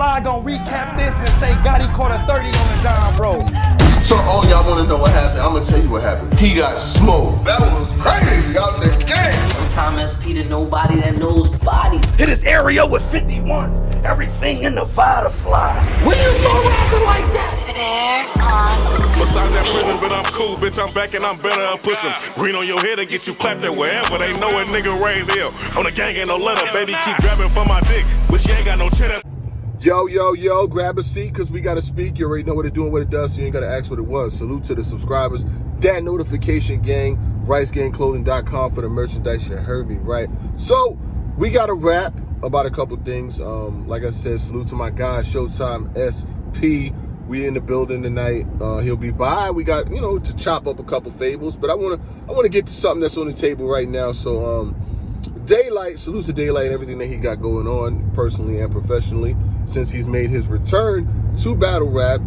Fly gonna recap this and say Gotti caught a 30 on the John Road. So all y'all wanna know what happened? I'm gonna tell you what happened. He got smoked. That was crazy out the game. Sometimes SP to nobody that knows body. Hit his area with 51. Everything in Nevada flies. When you start rapping like that? Beside that prison, but I'm cool, bitch. I'm back and I'm better than pushing. Green on your head to get you clapped at wherever. They know a nigga raised hell. On the gang ain't no letter, baby. Keep grabbing for my dick, but she ain't got no cheddar. Yo, grab a seat, cause we gotta speak. You already know what it doing, what it does, so you ain't gotta ask what it was. Salute to the subscribers, that notification gang, RiceGangClothing.com for the merchandise. You heard me right. So we got a rap about a couple things. Like I said, salute to my guy Showtime SP. We in the building tonight. He'll be by. We got, to chop up a couple fables, but I wanna get to something that's on the table right now. So Daylyt, salute to Daylyt and everything that he got going on personally and professionally since he's made his return to battle rap.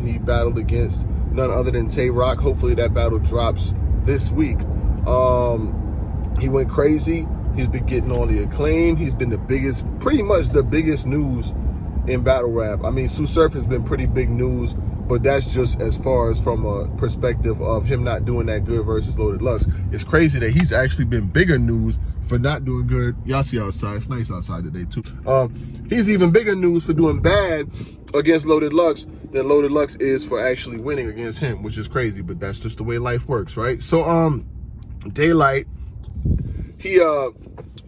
He battled against none other than Tay Rock. Hopefully that battle drops this week. He went crazy. He's been getting all the acclaim. He's been pretty much the biggest news in battle rap. I mean, Sue Surf has been pretty big news, but that's just as far as from a perspective of him not doing that good versus Loaded Lux. It's crazy that he's actually been bigger news for not doing good. Y'all see outside, it's nice outside today too. He's even bigger news for doing bad against Loaded Lux than Loaded Lux is for actually winning against him, which is crazy, but that's just the way life works, right? So Daylyt, he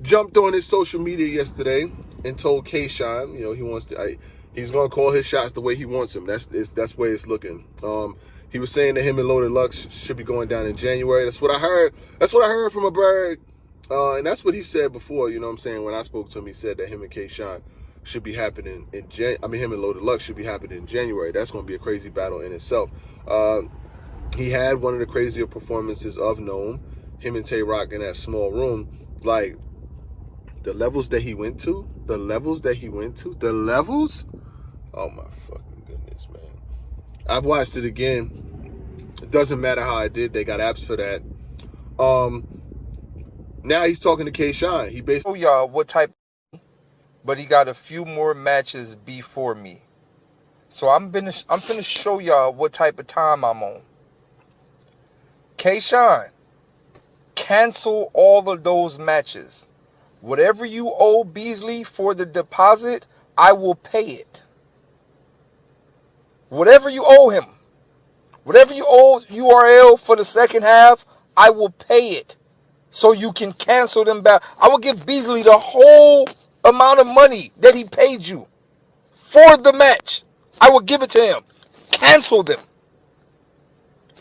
jumped on his social media yesterday and told K-Shine, he wants to, he's gonna call his shots the way he wants them. That's the way it's looking. He was saying that him and Loaded Lux should be going down in January. That's what I heard. That's what I heard from a bird. And that's what he said before, when I spoke to him, he said that him and K-Shine should be happening him and Loaded Lux should be happening in January. That's going to be a crazy battle in itself. He had one of the crazier performances of Gnome, him and Tay Rock in that small room. Like, the levels that he went to, oh my fucking goodness, man. I've watched it again. It doesn't matter how I did. They got apps for that. Now he's talking to K-Shine. He basically y'all what type, but he got a few more matches before me. So I'm finna show y'all what type of time I'm on. K-Shine, cancel all of those matches. Whatever you owe Beasley for the deposit, I will pay it. Whatever you owe him, whatever you owe URL for the second half, I will pay it. So you can cancel them back. I will give Beasley the whole amount of money that he paid you for the match. I will give it to him. Cancel them.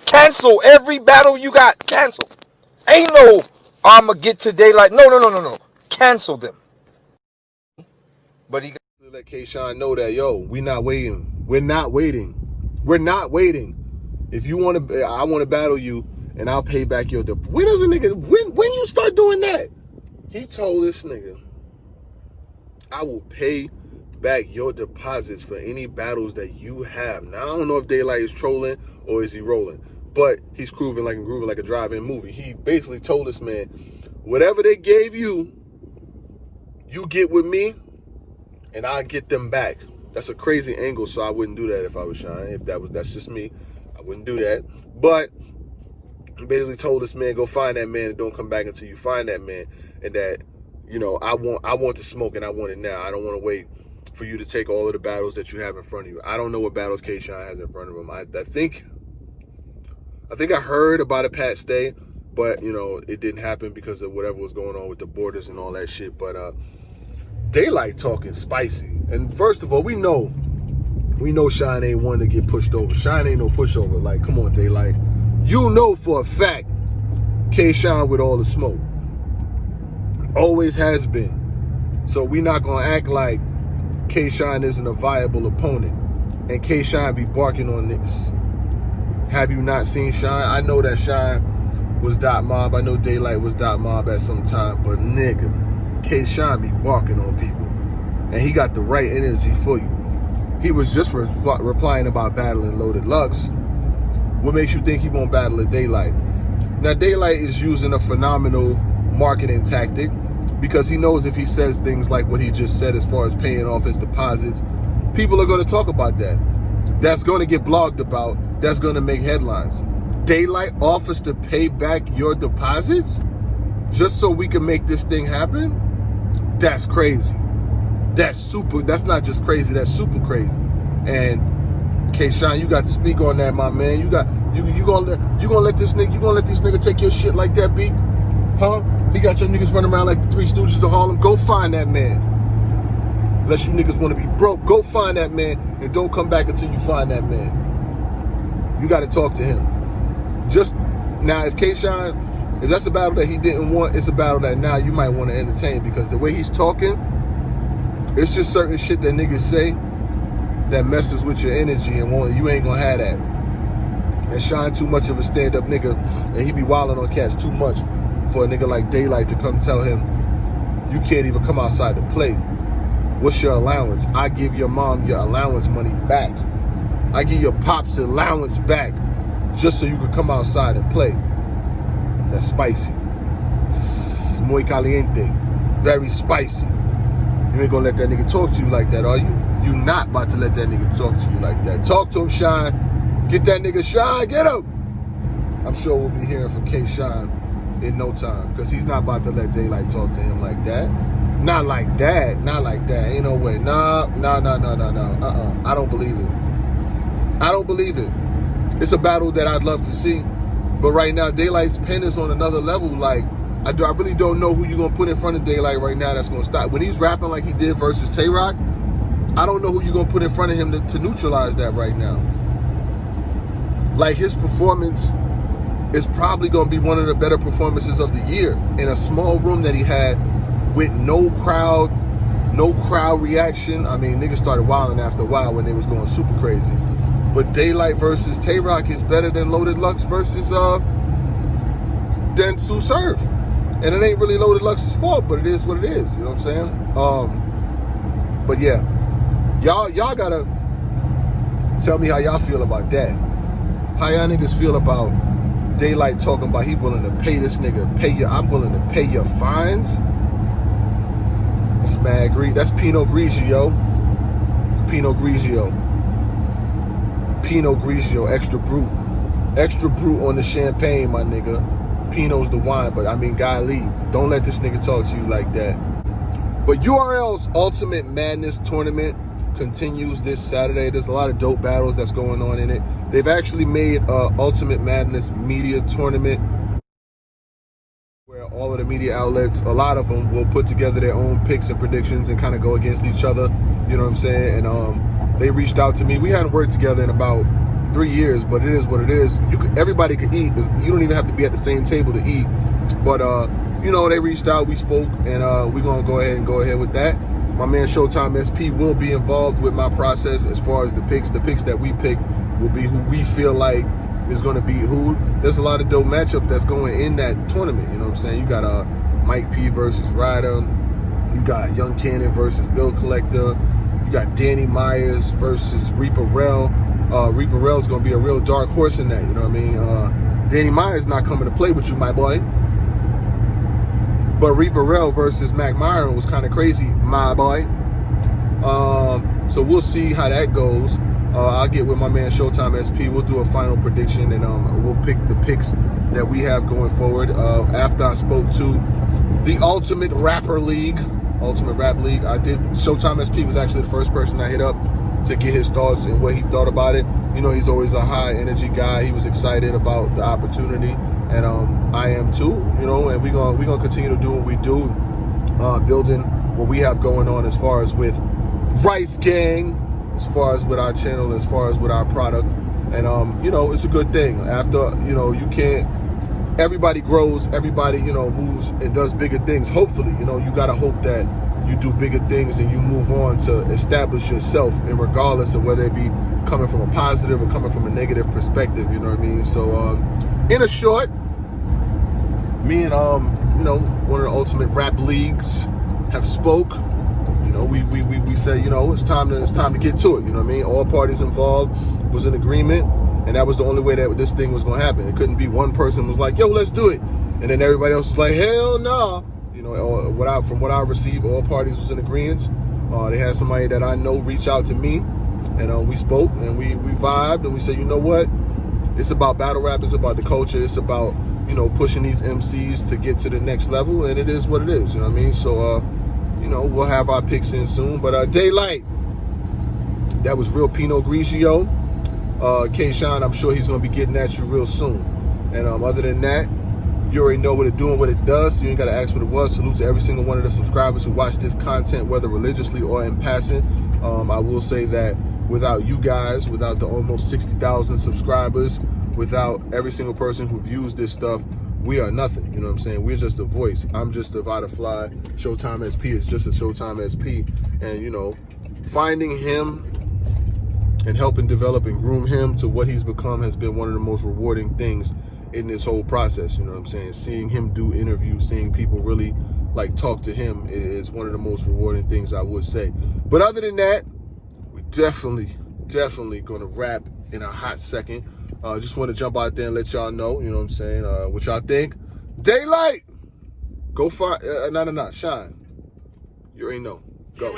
Cancel every battle you got. Cancel. Ain't no, I'ma get to Daylyt. No. Cancel them. But he got to let K-Shine know that, we not waiting. We're not waiting. If you want to, I want to battle you, and I'll pay back your deposit. When you start doing that? He told this nigga, I will pay back your deposits for any battles that you have. Now, I don't know if Daylyt is trolling or is he rolling, but he's grooving like a drive-in movie. He basically told this man, whatever they gave you, you get with me, and I'll get them back. That's a crazy angle, so I wouldn't do that if I was Shine. That's just me. I wouldn't do that. But he basically told this man, go find that man and don't come back until you find that man. And that, I want the smoke and I want it now. I don't want to wait for you to take all of the battles that you have in front of you. I don't know what battles K-Shine has in front of him. I think I heard about a Pat Stay, but it didn't happen because of whatever was going on with the borders and all that shit. But Daylyt talking spicy. And first of all, we know Shine ain't one to get pushed over. Shine ain't no pushover. Like, come on, Daylyt. You know for a fact K-Shine with all the smoke. Always has been. So we not gonna act like K-Shine isn't a viable opponent and K-Shine be barking on niggas. Have you not seen Shine? I know that Shine was Dot Mob. I know Daylyt was Dot Mob at some time, but nigga, K-Shine be barking on people. And he got the right energy for you. He was just replying about battling Loaded Lux. What makes you think he won't battle at Daylyt? Now, Daylyt is using a phenomenal marketing tactic because he knows if he says things like what he just said as far as paying off his deposits, People are going to talk about that. That's going to get blogged about. That's going to make headlines. Daylyt offers to pay back your deposits just so we can make this thing happen? That's crazy. That's not just crazy, that's super crazy. And K-Shine, you got to speak on that, my man. You gonna let these niggas take your shit like that, B? Huh? He got your niggas running around like the Three Stooges of Harlem. Go find that man. Unless you niggas want to be broke, go find that man and don't come back until you find that man. You got to talk to him. Just now, if K-Shine, if that's a battle that he didn't want, it's a battle that now you might want to entertain, because the way he's talking, it's just certain shit that niggas say that messes with your energy, and you ain't gonna have that. And Shine too much of a stand-up nigga, and he be wilding on cats too much for a nigga like Daylyt to come tell him, you can't even come outside to play. What's your allowance? I give your mom your allowance money back. I give your pops allowance back just so you could come outside and play. That's spicy. It's muy caliente. Very spicy. You ain't gonna let that nigga talk to you like that, are you? You not about to let that nigga talk to you like that. Talk to him, Shine. Get that nigga Shine, get him! I'm sure we'll be hearing from K-Shine in no time, because he's not about to let Daylyt talk to him like that. Not like that. Ain't no way. No. I don't believe it. It's a battle that I'd love to see. But right now, Daylyt's pen is on another level. Like, I really don't know who you're going to put in front of Daylyt right now that's going to stop. When he's rapping like he did versus Tay-Rock, I don't know who you're going to put in front of him to neutralize that right now. Like, his performance is probably going to be one of the better performances of the year in a small room that he had with no crowd reaction. I mean, niggas started wilding after a while when they was going super crazy. But Daylyt versus Tay-Rock is better than Loaded Lux versus than Sue Surf. And it ain't really Loaded Lux's fault, but it is what it is. You know what I'm saying? But yeah, y'all gotta tell me how y'all feel about that. How y'all niggas feel about Daylyt talking about he willing to pay this nigga, I'm willing to pay your fines? That's mad greed. That's Pinot Grigio. It's Pinot Grigio. Pinot Grigio, extra brute. Extra brute on the champagne, my nigga. Pinot's the wine, but I mean, golly, don't let this nigga talk to you like that. But URL's Ultimate Madness tournament continues this Saturday. There's a lot of dope battles that's going on in it. They've actually made Ultimate Madness media tournament where all of the media outlets, a lot of them, will put together their own picks and predictions and kind of go against each other. You know what I'm saying? And they reached out to me. We hadn't worked together in about 3 years, but it is what it is. Everybody could eat. You don't even have to be at the same table to eat. But you know, they reached out, we spoke, and we're gonna go ahead with that. My man Showtime SP will be involved with my process as far as the picks. The picks that we pick will be who we feel like is gonna beat who. There's a lot of dope matchups that's going in that tournament. You know what I'm saying? You got Mike P versus Ryder. You got Young Cannon versus Bill Collector. You got Danny Myers versus Reaper Rell. Reaper Rell's gonna be a real dark horse in that. You know what I mean? Danny Myers not coming to play with you, my boy. But Reaper Rell versus Mac Myron was kind of crazy, my boy. So we'll see how that goes. I'll get with my man Showtime SP. We'll do a final prediction, and we'll pick the picks that we have going forward. After I spoke to the Ultimate Rap League, Showtime SP was actually the first person I hit up to get his thoughts and what he thought about it. You know, he's always a high energy guy. He was excited about the opportunity, and I am too. You know, and we're gonna continue to do what we do, building what we have going on as far as with Rice Gang, as far as with our channel, as far as with our product, and you know, it's a good thing. After, you know, everybody grows, everybody, you know, moves and does bigger things. Hopefully, you know, you gotta hope that you do bigger things and you move on to establish yourself, and regardless of whether it be coming from a positive or coming from a negative perspective, you know what I mean? So in a short, me and you know, one of the Ultimate Rap Leagues have spoke. You know, we said, you know, it's time to get to it. You know what I mean? All parties involved was in agreement, and that was the only way that this thing was going to happen. It couldn't be one person was like, yo, let's do it, and then everybody else was like, hell no. You know, from what I received, all parties was in agreement. They had somebody that I know reach out to me, and we spoke and we vibed, and we said, you know what? It's about battle rap. It's about the culture. It's about, you know, pushing these MCs to get to the next level, and it is what it is. You know what I mean? So, you know, we'll have our picks in soon. But Daylyt, that was real Pinot Grigio. K-Shine, I'm sure he's going to be getting at you real soon. And other than that, you already know what it doing, what it does. So you ain't got to ask what it was. Salute to every single one of the subscribers who watch this content, whether religiously or in passing. I will say that without you guys, without the almost 60,000 subscribers, without every single person who views this stuff, we are nothing. You know what I'm saying? We're just a voice. I'm just a Vodafly. Showtime SP is just a Showtime SP. And, you know, finding him and helping develop and groom him to what he's become has been one of the most rewarding things in this whole process. You know what I'm saying? Seeing him do interviews, seeing people really like talk to him is one of the most rewarding things, I would say. But other than that, we definitely gonna wrap in a hot second. Just want to jump out there and let y'all know, you know what I'm saying, what y'all think. Daylyt, go find, Shine. You already know. Go.